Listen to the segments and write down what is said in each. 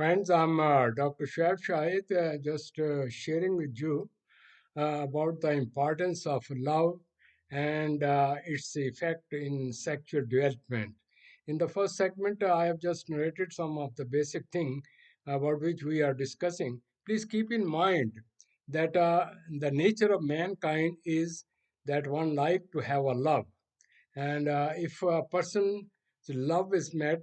Friends, I'm Dr. Shaib Shahid, just sharing with you about the importance of love and its effect in sexual development. In the first segment, I have just narrated some of the basic thing about which we are discussing. Please keep in mind that the nature of mankind is that one like to have a love. And if a person's love is met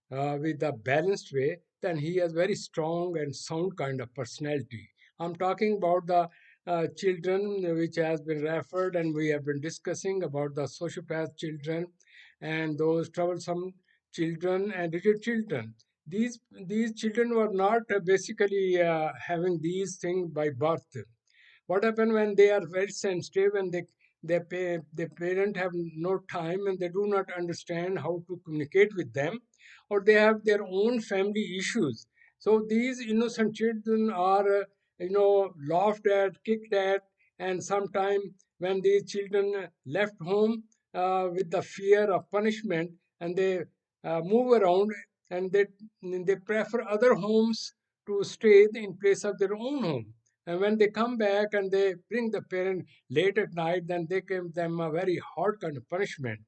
with a balanced way, then he has very strong and sound kind of personality. I'm talking about the children which has been referred and we have been discussing about the sociopath children and those troublesome children and rigid children. These children were not basically having these things by birth. What happens when they are very sensitive and their parent have no time and they do not understand how to communicate with them, or they have their own family issues. So these innocent children are laughed at, kicked at, and sometime when these children left home with the fear of punishment, and they move around, and they prefer other homes to stay in place of their own home. And when they come back and they bring the parent late at night, then they give them a very hard kind of punishment.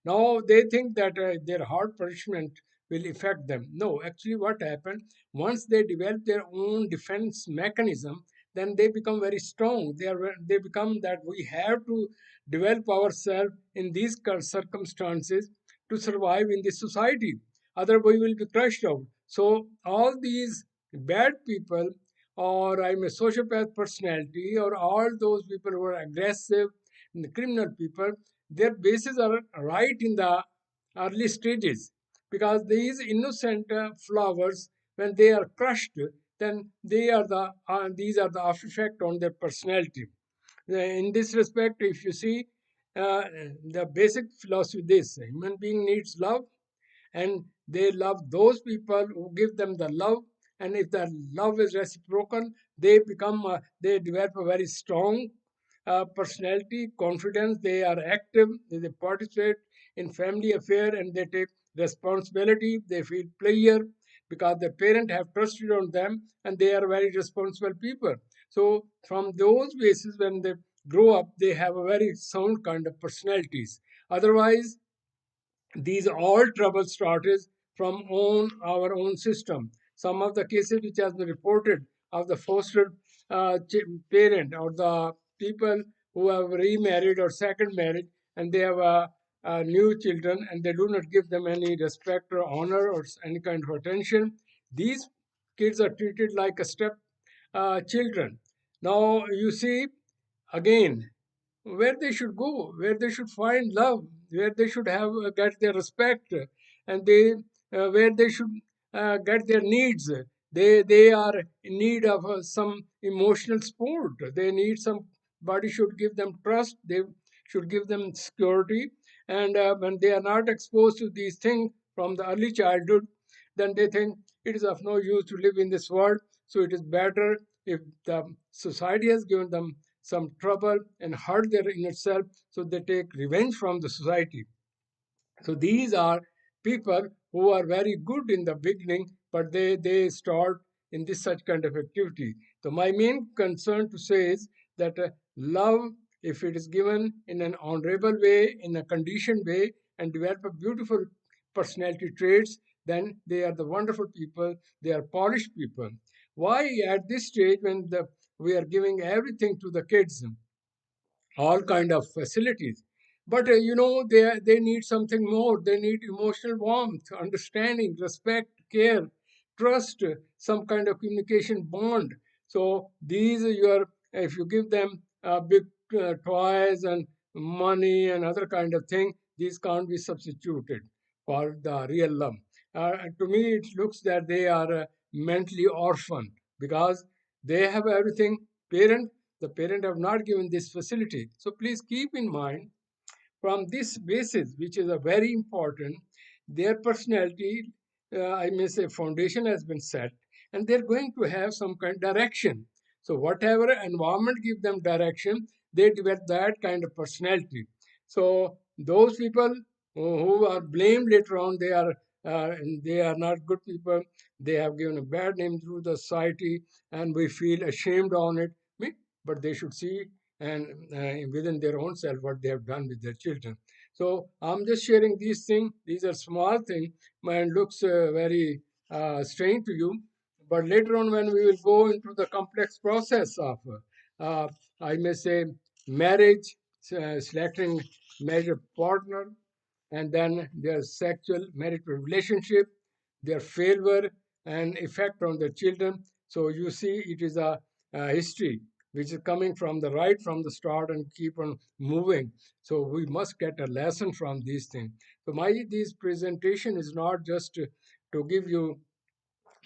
Now they think that their hard punishment will affect them. No, actually, what happened once they develop their own defense mechanism, then they become very strong. They become that we have to develop ourselves in these circumstances to survive in this society. Otherwise, we will be crushed out. So all these bad people, or I'm a sociopath personality, or all those people who are aggressive, the criminal people, their bases are right in the early stages, because these innocent flowers, when they are crushed, then these are the after effect on their personality. In this respect, if you see, uh, the basic philosophy is this: human being needs love, and they love those people who give them the love. And if the love is reciprocal, they develop a very strong personality, confidence. They are active, they participate in family affair, and they take responsibility. They feel pleasure because the parent have trusted on them, and they are very responsible people. So from those bases, when they grow up, they have a very sound kind of personalities. Otherwise, these all trouble started from our own system. Some of the cases which has been reported of the foster parent, or the people who have remarried or second marriage, and they have new children, and they do not give them any respect or honor or any kind of attention. These kids are treated like a step children. Now you see, again, where they should go, where they should find love, where they should have get their respect, and they where they should get their needs. They are in need of some emotional support. They need somebody should give them trust. They should give them security, and when they are not exposed to these things from the early childhood, then they think it is of no use to live in this world. So it is better if the society has given them some trouble and hurt their inner self, so they take revenge from the society. So these are people who are very good in the beginning, but they start in this such kind of activity. So my main concern to say is that love, if it is given in an honorable way, in a conditioned way, and develop a beautiful personality traits, then they are the wonderful people. They are polished people. Why at this stage, when we are giving everything to the kids, all kind of facilities, but they need something more. They need emotional warmth, understanding, respect, care, trust, some kind of communication bond. So these are your, if you give them big toys and money and other kind of thing, these can't be substituted for the real love. To me it looks that they are mentally orphaned, because they have everything. The parent have not given this facility. So please keep in mind, from this basis, which is a very important, their personality, I may say, foundation has been set, and they're going to have some kind of direction. So whatever environment give them direction, they develop that kind of personality. So those people who are blamed later on, they are and they are not good people. They have given a bad name through the society, and we feel ashamed on it. But they should see and within their own self what they have done with their children. So I'm just sharing these things. These are small things and looks very strange to you. But later on, when we will go into the complex process of, uh, I may say, marriage, selecting marriage partner, and then their sexual marital relationship, their failure and effect on their children. So you see, it is a history which is coming from the right from the start and keep on moving. So we must get a lesson from these things. So my this presentation is not just to give you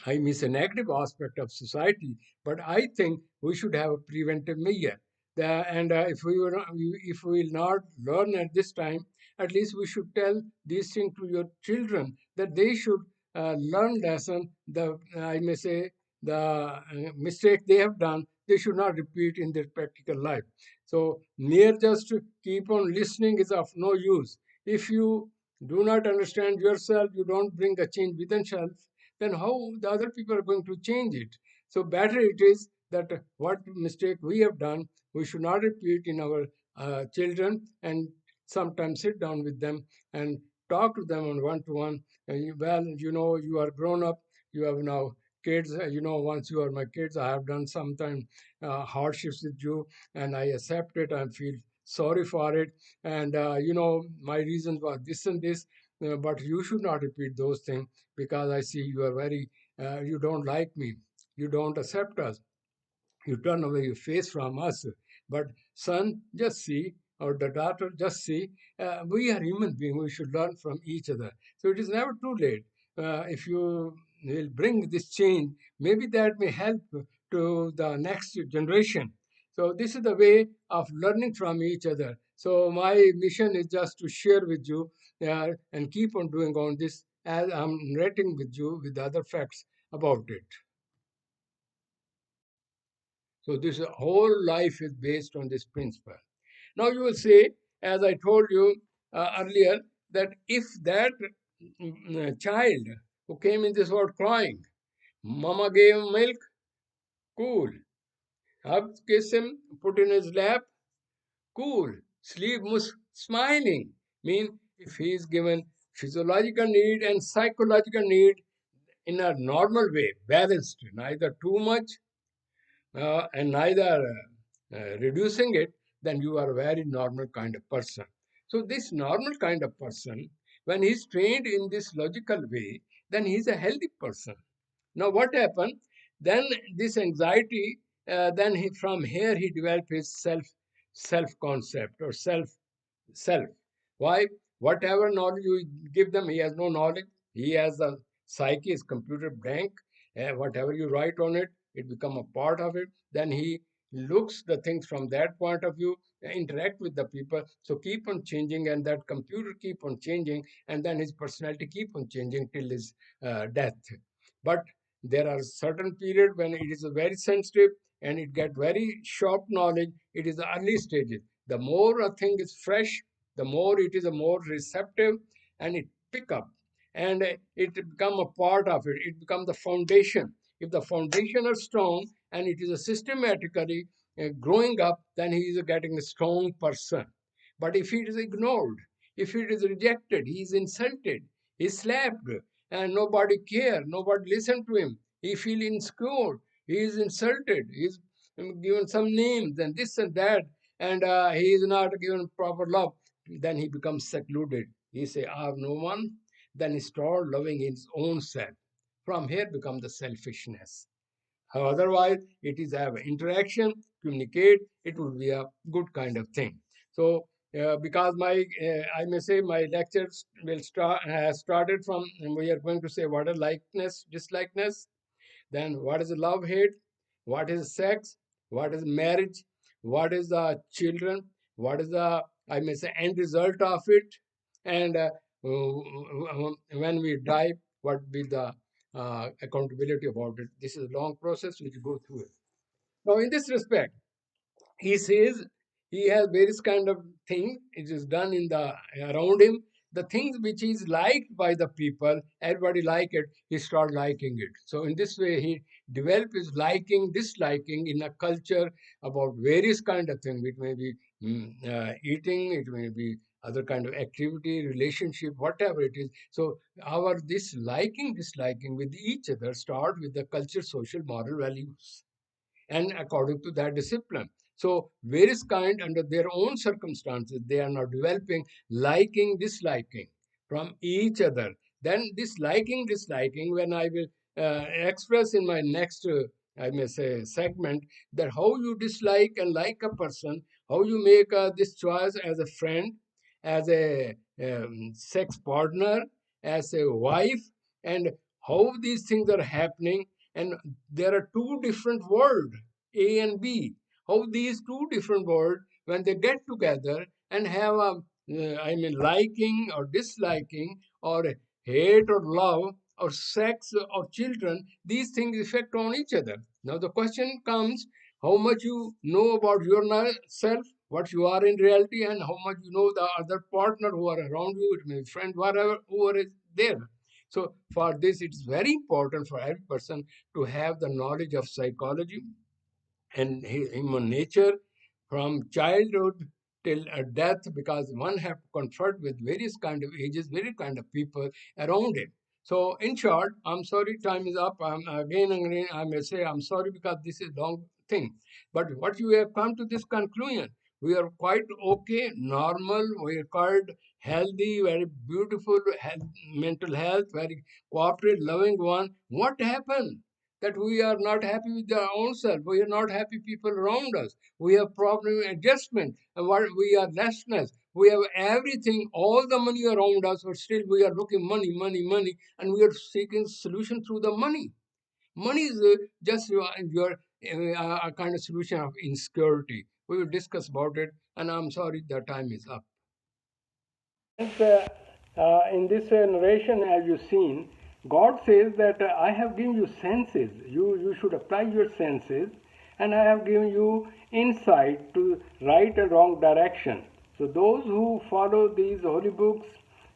I miss a negative aspect of society, but I think we should have a preventive measure. And if we will not learn at this time, at least we should tell these things to your children that they should learn lesson. The I may say the mistake they have done, they should not repeat in their practical life. So mere just to keep on listening is of no use. If you do not understand yourself, you don't bring a change within self, then how the other people are going to change it? So better it is that what mistake we have done, we should not repeat in our children, and sometimes sit down with them and talk to them on one to one. Well, you are grown up, you have now kids. Once you are my kids, I have done sometime hardships with you, and I accept it. I feel sorry for it, and my reason was this and this. But you should not repeat those things because I see you are you don't like me, you don't accept us, you turn away your face from us. But son, just see, or the daughter, just see, we are human beings. We should learn from each other. So it is never too late. If you will bring this change, maybe that may help to the next generation. So this is the way of learning from each other. So my mission is just to share with you and keep on doing on this as I'm narrating with you with other facts about it. So this whole life is based on this principle. Now you will say, as I told you earlier, that if that child who came in this world crying, mama gave him milk, cool. Hugged, kiss him, put in his lap, cool. Sleep, smiling. Mean if he is given physiological need and psychological need in a normal way, balanced, neither too much and neither reducing it, then you are a very normal kind of person. So, this normal kind of person, when he's trained in this logical way, then he's a healthy person. Now, what happened? Then this anxiety, then from here he developed his self concept or self. Why? Whatever knowledge you give them, he has no knowledge. He has a psyche, his computer blank. Whatever you write on it, it become a part of it. Then he looks the things from that point of view, interact with the people. So keep on changing, and that computer keep on changing, and then his personality keep on changing till his death. But there are certain period when it is very sensitive and it get very short knowledge. It is the early stages. The more a thing is fresh, the more it is a more receptive, and it pick up, and it become a part of it. It become the foundation. If the foundation are strong and it is a systematically growing up, then he is getting a strong person. But if it is ignored, if it is rejected, he is insulted, he is slapped, and nobody care, nobody listen to him, he feel insecure, he is insulted, he is given some names and this and that, and he is not given proper love, then he becomes secluded. He say, I have no one. Then he start loving his own self. From here become the selfishness. Otherwise, it is have interaction, communicate. It would be a good kind of thing. So, because I may say my lectures will start has started from, and we are going to say what are likeness, dislikeness, then what is love, hate? What is sex? What is marriage? What is the children? What is the, I may say, end result of it? And when we die, what will be the accountability about it? This is a long process which go through it. Now, in this respect, he says he has various kind of thing. It is done in the around him. the things which is liked by the people, everybody like it, he start liking it. So in this way, he develop his liking, disliking in a culture about various kind of things. It may be eating, it may be other kind of activity, relationship, whatever it is. So our this liking, disliking with each other start with the culture, social, moral values, and according to that discipline. So various kind under their own circumstances, they are now developing liking, disliking from each other. Then this liking, disliking, when I will express in my next, I may say, segment, that how you dislike and like a person, how you make this choice as a friend, as a sex partner, as a wife, and how these things are happening. And there are two different worlds, A and B. How these two different worlds, when they get together and have a, liking or disliking, or hate or love, or sex or children, these things affect on each other. Now the question comes, how much you know about yourself, what you are in reality, and how much you know the other partner who are around you, it may be friend, whatever, whoever is there. So for this, it's very important for every person to have the knowledge of psychology and human nature from childhood till death, because one have to confront with various kind of ages, various kind of people around him. So in short, I'm sorry, time is up. I'm again and again I may say I'm sorry because this is long thing. But what you have come to this conclusion, we are quite okay, normal, we are quite healthy, very beautiful health, mental health, very cooperative, loving one. What happened? That we are not happy with our own self. We are not happy people around us. We have problem adjustment. And what we are restless. We have everything, all the money around us, but still we are looking money, money, money, and we are seeking solution through the money. Money is just your a kind of solution of insecurity. We will discuss about it, and I'm sorry the time is up. And, in this narration, as you've seen, God says that I have given you senses. You should apply your senses, and I have given you insight to right and wrong direction. So those who follow these holy books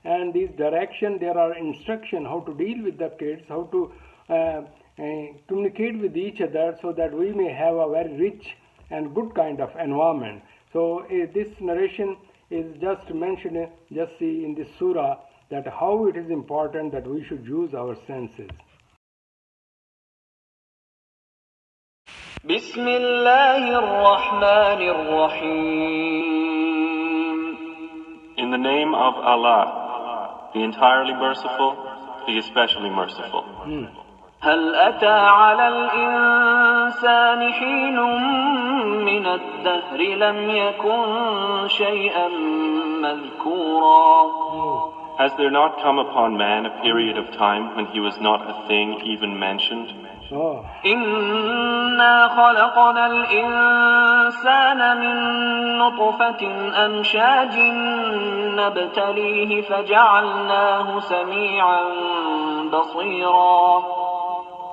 and these direction, there are instruction how to deal with the kids, how to communicate with each other, so that we may have a very rich and good kind of environment. So this narration is just mentioned, just see in this surah, that how it is important that we should use our senses. بسم الله الرحمن الرحيم. In the name of Allah, the entirely merciful, the especially merciful. هل أتى على الإنسان حين من الدهر لم يكن شيئا مذكورا. Has there not come upon man a period of time when he was not a thing even mentioned? إنا خلقنا الإنسان من نطفة أمشاج نبتليه فجعلناه سميعا بصيرا.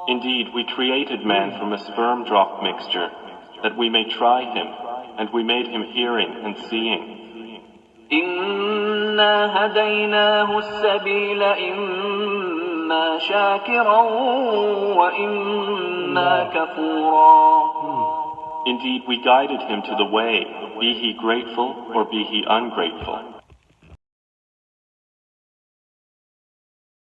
Indeed, we created man from a sperm drop mixture, that we may try him, and we made him hearing and seeing. إنا هديناه السبيل إما شاكرا وإما كفورا. Indeed, we guided him to the way, be he grateful or be he ungrateful.